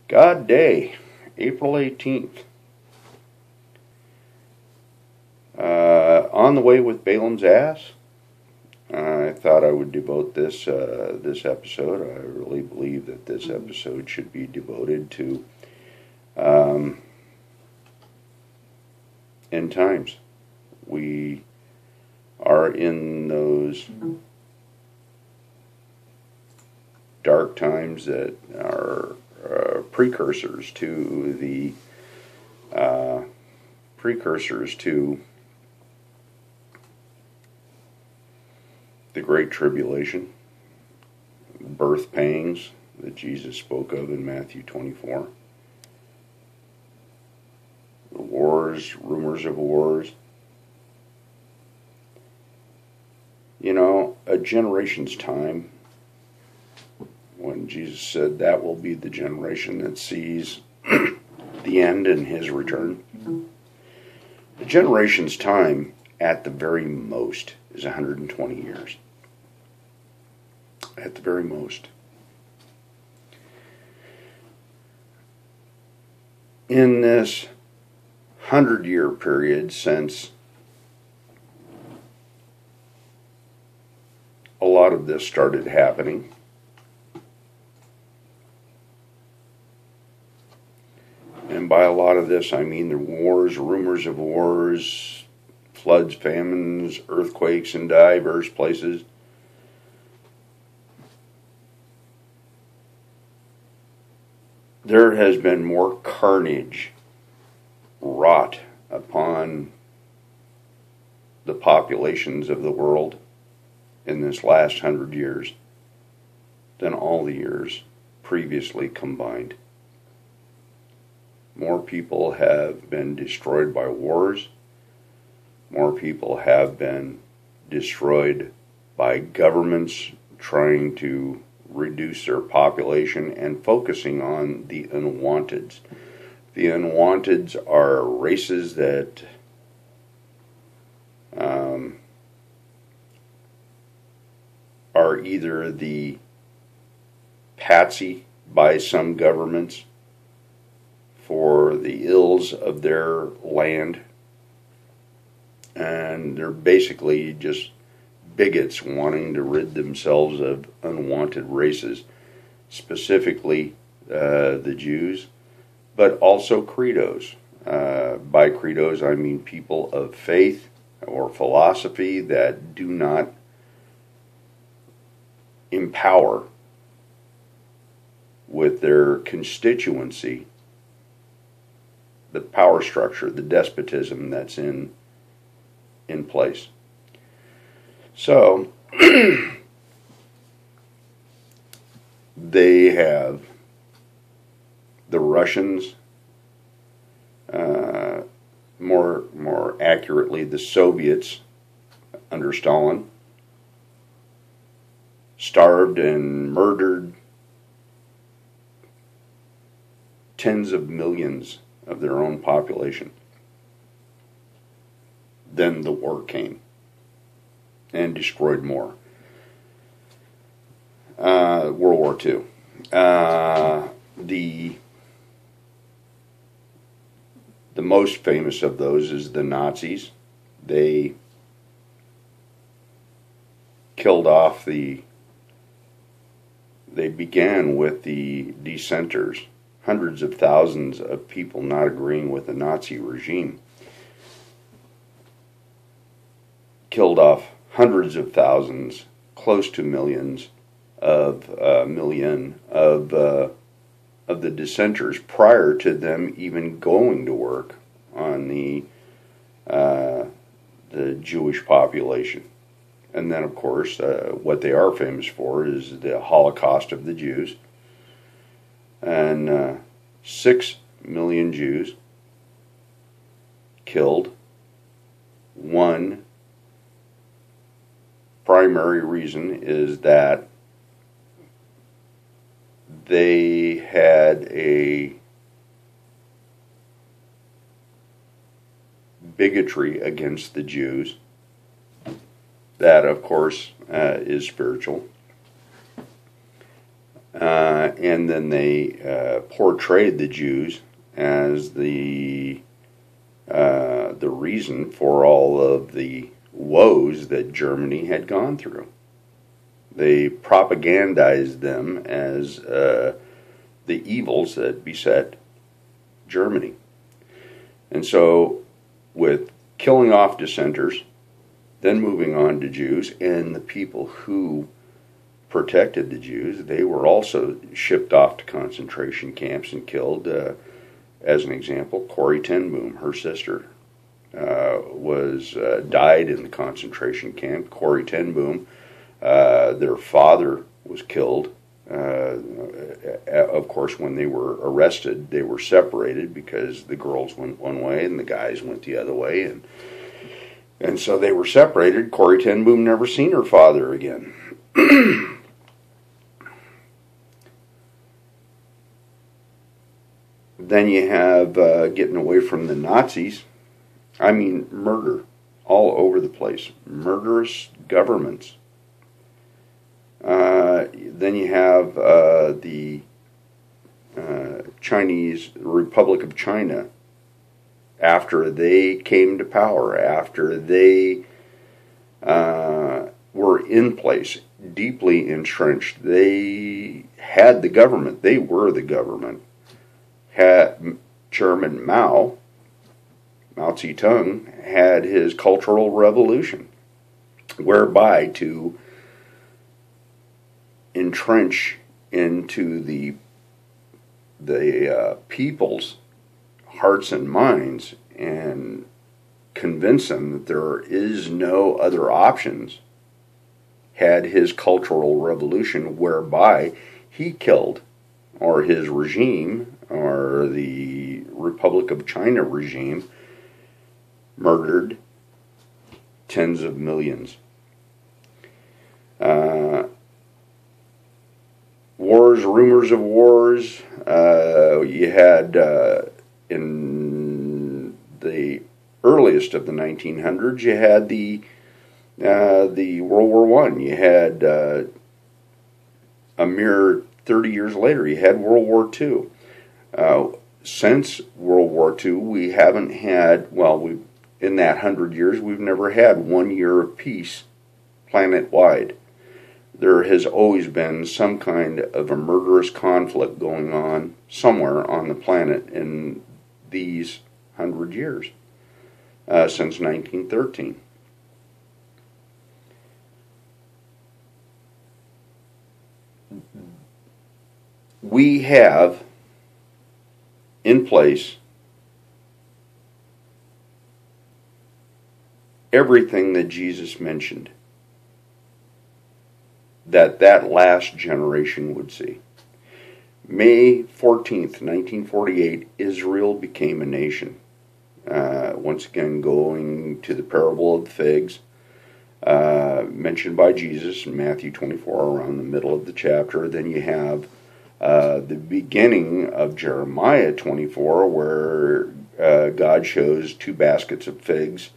God Day, April 18th. On the way with Balaams' ass. I thought I would devote this episode. I really believe that this episode should be devoted to end times. We are in those dark times that are precursors to the Great Tribulation, birth pangs that Jesus spoke of in Matthew 24, the wars, rumors of wars. You know, a generation's time, when Jesus said that will be the generation that sees the end and his return. A generation's time, at the very most, is 120 years. At the very most. In this 100-year period since a lot of this started happening, and by a lot of this I mean the wars, rumors of wars, floods, famines, earthquakes in diverse places, there has been more carnage wrought upon the populations of the world in this last 100 years than all the years previously combined. More people have been destroyed by wars. More people have been destroyed by governments trying to reduce their population and focusing on the unwanteds. The unwanteds are races that are either the patsy by some governments for the ills of their land, and they're basically just bigots wanting to rid themselves of unwanted races, specifically the Jews, but also credos. By credos, I mean people of faith or philosophy that do not empower with their constituency the power structure, the despotism that's in place. So, they have the Russians, more accurately the Soviets under Stalin, starved and murdered tens of millions of their own population. Then the war came and destroyed more. World War II. The most famous of those is the Nazis. They killed off they began with the dissenters, hundreds of thousands of people not agreeing with the Nazi regime. Killed off hundreds of thousands, close to millions of the dissenters prior to them even going to work on the Jewish population. And then, of course, what they are famous for is the Holocaust of the Jews. And 6 million Jews killed. One primary reason is that they had a bigotry against the Jews. That, of course, is spiritual. And then they portrayed the Jews as the reason for all of the woes that Germany had gone through. They propagandized them as the evils that beset Germany. And so, with killing off dissenters, then moving on to Jews, and the people who protected the Jews, they were also shipped off to concentration camps and killed. As an example, Corrie ten Boom, her sister, died in the concentration camp. Corrie ten Boom, their father was killed. Of course, when they were arrested, they were separated because the girls went one way and the guys went the other way, and so they were separated. Corrie ten Boom never seen her father again. Then you have getting away from the Nazis. I mean, murder all over the place. Murderous governments. Then you have the Chinese Republic of China. After they came to power, after they were in place, deeply entrenched, they had the government. They were the government. Chairman Mao Zedong, had his Cultural Revolution, whereby to entrench into the people's hearts and minds and convince them that there is no other options, had his Cultural Revolution, whereby he killed, or his regime, or the Republic of China regime, murdered tens of millions. Wars, rumors of wars. You had in the earliest of the 1900s, you had the World War I. You had a mere 30 years later, you had World War II. Since World War II, we haven't had, in that 100 years, we've never had 1 year of peace planet-wide. There has always been some kind of a murderous conflict going on somewhere on the planet in these 100 years, since 1913. We have in place everything that Jesus mentioned that last generation would see. May 14th, 1948, Israel became a nation. Once again, going to the parable of the figs, mentioned by Jesus in Matthew 24, around the middle of the chapter. Then you have the beginning of Jeremiah 24, where God shows two baskets of figs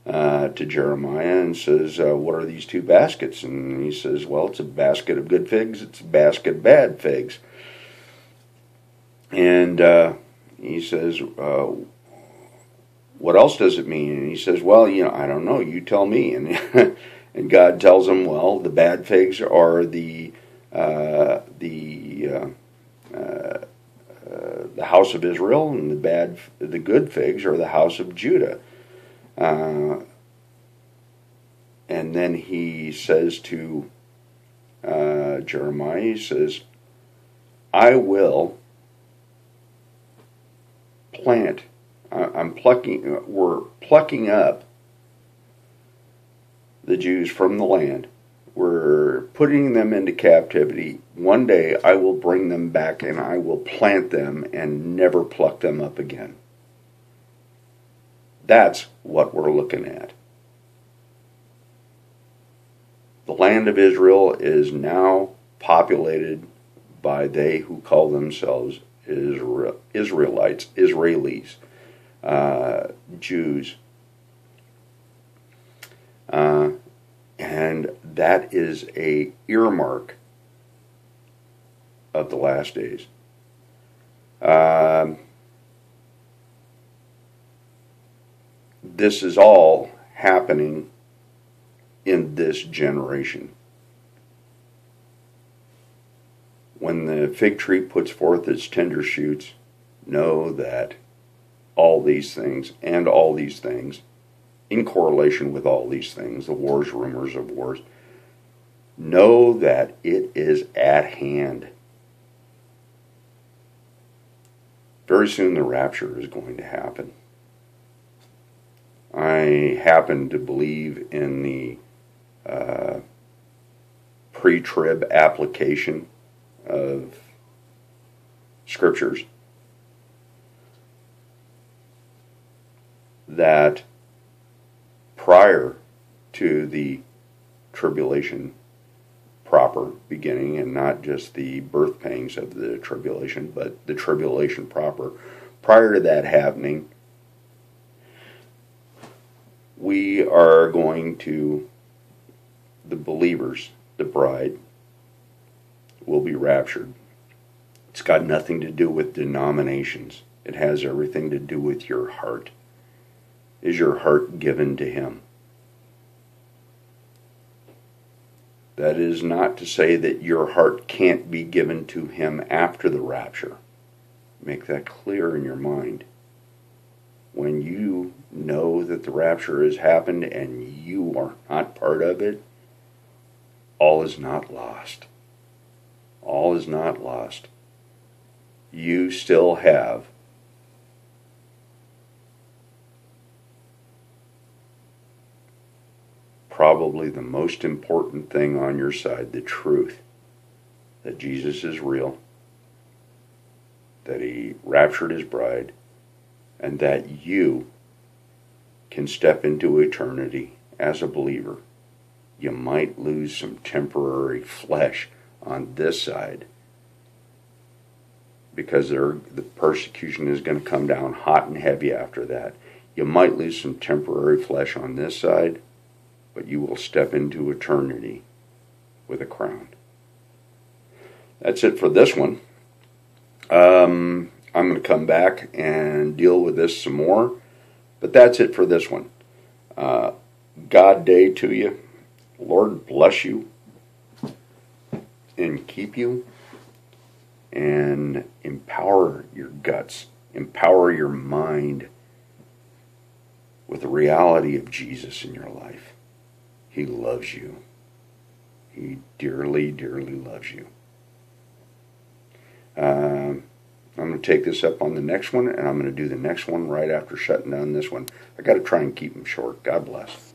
to Jeremiah and says, what are these two baskets? And he says, well, it's a basket of good figs, it's a basket of bad figs. And he says, what else does it mean? And he says, well, I don't know, you tell me. And and God tells him, well, the bad figs are the house of Israel, and the good figs are the house of Judah. And then he says to Jeremiah, he says, I will plant. We're plucking up the Jews from the land. We're putting them into captivity. One day I will bring them back and I will plant them and never pluck them up again. That's what we're looking at. The land of Israel is now populated by they who call themselves Israelites, Israelis, Jews. And that is a earmark of the last days. This is all happening in this generation. When the fig tree puts forth its tender shoots, know that all these things, and all these things, in correlation with all these things, the wars, rumors of wars, know that it is at hand. Very soon the rapture is going to happen. I happen to believe in the pre-trib application of scriptures that prior to the tribulation proper beginning, and not just the birth pangs of the tribulation, but the tribulation proper, prior to that happening, we are going to, the believers, the bride, will be raptured. It's got nothing to do with denominations. It has everything to do with your heart. Is your heart given to Him? That is not to say that your heart can't be given to Him after the rapture. Make that clear in your mind. When you know that the rapture has happened and you are not part of it, all is not lost. All is not lost. You still have probably the most important thing on your side, the truth that Jesus is real, that He raptured His bride, and that you can step into eternity as a believer. You might lose some temporary flesh on this side because the persecution is going to come down hot and heavy after that. You might lose some temporary flesh on this side, but you will step into eternity with a crown. That's it for this one. I'm going to come back and deal with this some more, but that's it for this one. God day to you. Lord bless you and keep you, and empower your guts, empower your mind with the reality of Jesus in your life. He loves you. He dearly, dearly loves you. I'm going to take this up on the next one, and I'm going to do the next one right after shutting down this one. I got to try and keep them short. God bless.